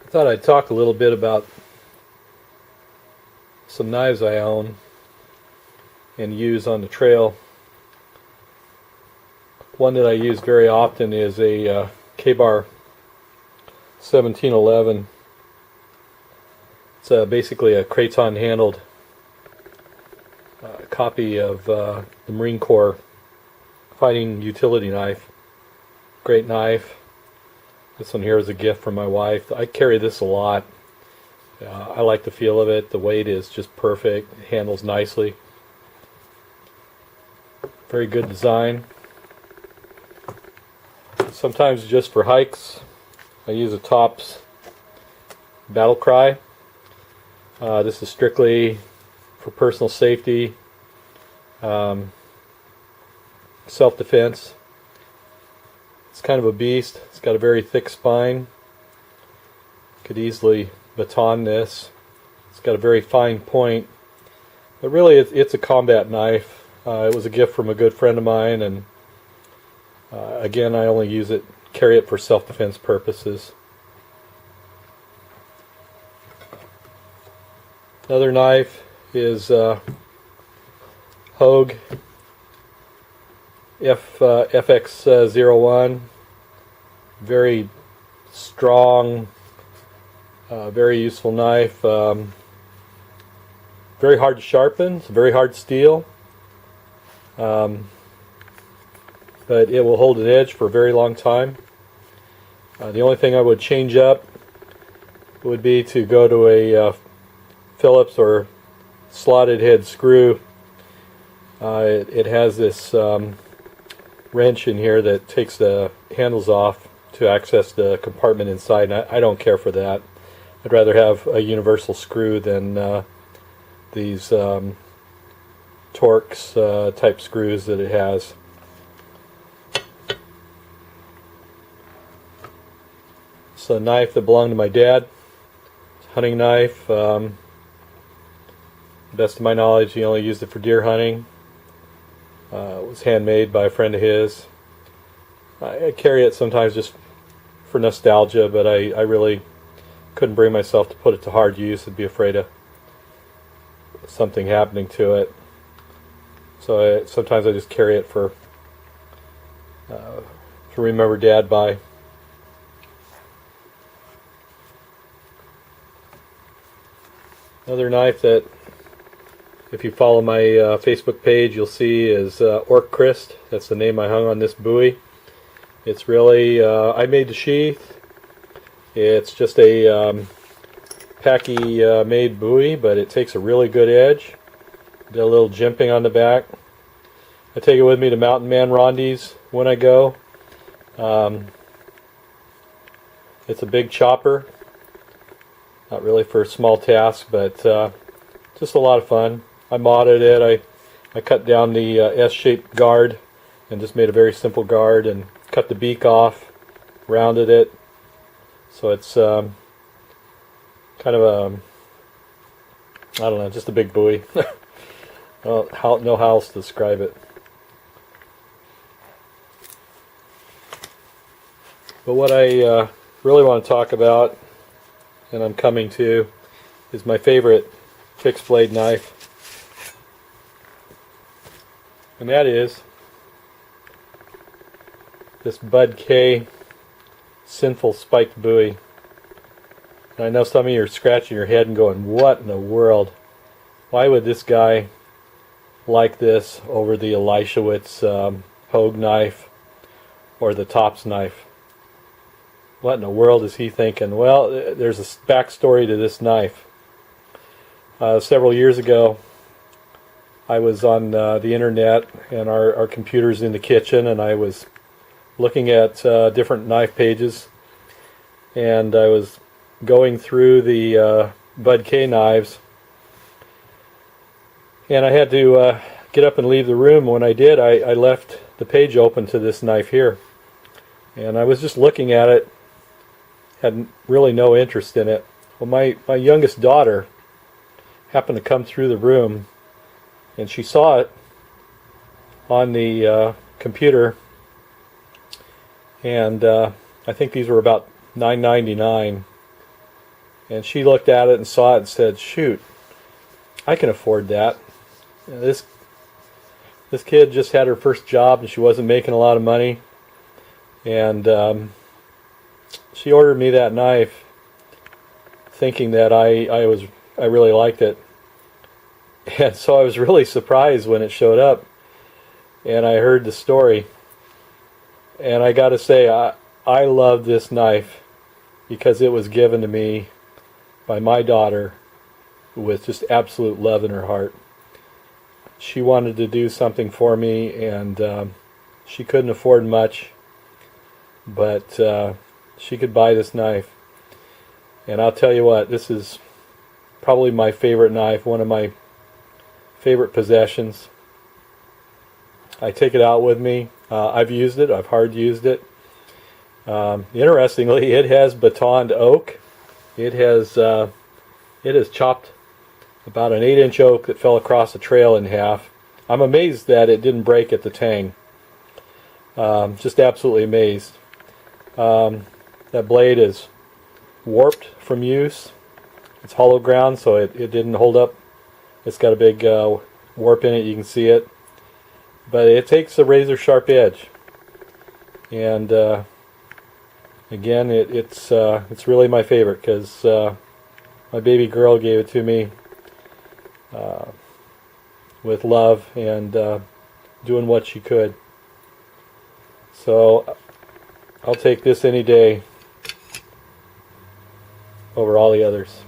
I thought I'd talk a little bit about some knives I own and use on the trail. One that I use very often is a K-Bar 1711. It's basically a craton handled copy of the Marine Corps fighting utility knife. Great knife. This one here is a gift from my wife. I carry this a lot. I like the feel of it. The weight is just perfect. It handles nicely. Very good design. Sometimes just for hikes, I use a T.O.P.S battle cry. This is strictly for personal safety, self-defense. It's kind of a beast. It's got a very thick spine. Could easily baton this. It's got a very fine point. But really it's a combat knife. It was a gift from a good friend of mine, and again, I only carry it for self-defense purposes. Another knife is HOGUE FX01. Very strong, very useful knife. Very hard to sharpen. It's very hard steel. But it will hold an edge for a very long time. The only thing I would change up would be to go to a Phillips or slotted head screw. It has this wrench in here that takes the handles off to access the compartment inside, and I don't care for that. I'd rather have a universal screw than these Torx type screws that it has. It's a knife that belonged to my dad. It's a hunting knife. Best of my knowledge, he only used it for deer hunting. It was handmade by a friend of his. I carry it sometimes just for nostalgia, but I really couldn't bring myself to put it to hard use. I'd be afraid of something happening to it. So sometimes I just carry it to remember Dad by. Another knife that, if you follow my Facebook page, you'll see is Orc Christ. That's the name I hung on this buoy. It's really, I made the sheath. It's just a Packy made buoy, but it takes a really good edge. Did a little jimping on the back. I take it with me to Mountain Man Rondies when I go. It's a big chopper. Not really for small tasks, but just a lot of fun. I modded it. I cut down the S-shaped guard and just made a very simple guard and cut the beak off, rounded it. So it's kind of a, I don't know, just a big buoy. I don't know how else to describe it. But what I really want to talk about, and I'm coming to, is my favorite fixed blade knife. And that is this Bud K Sinful Spiked Buoy. And I know some of you are scratching your head and going, what in the world? Why would this guy like this over the Elishewitz HOGUE knife or the T.O.P.S knife? What in the world is he thinking? Well, there's a backstory to this knife. Several years ago, I was on the internet, and our computer's in the kitchen, and I was looking at different knife pages, and I was going through the Bud K knives, and I had to get up and leave the room. When I did, I left the page open to this knife here, and I was just looking at it, had really no interest in it. Well, my youngest daughter happened to come through the room, and she saw it on the computer, and I think these were about $9.99, And she looked at it and saw it and said, shoot, I can afford that. This kid just had her first job and she wasn't making a lot of money. And she ordered me that knife thinking that I really liked it. And so I was really surprised when it showed up and I heard the story. And I got to say, I love this knife because it was given to me by my daughter with just absolute love in her heart. She wanted to do something for me, and she couldn't afford much, but she could buy this knife. And I'll tell you what, this is probably my favorite knife, one of my favorite possessions. I take it out with me. I've used it. I've hard used it. Interestingly, it has batoned oak. It has chopped about an 8-inch oak that fell across the trail in half. I'm amazed that it didn't break at the tang. Just absolutely amazed. That blade is warped from use. It's hollow ground, so it didn't hold up. It's got a big warp in it. You can see it. But it takes a razor sharp edge. And again, it's really my favorite because my baby girl gave it to me with love and doing what she could. So I'll take this any day over all the others.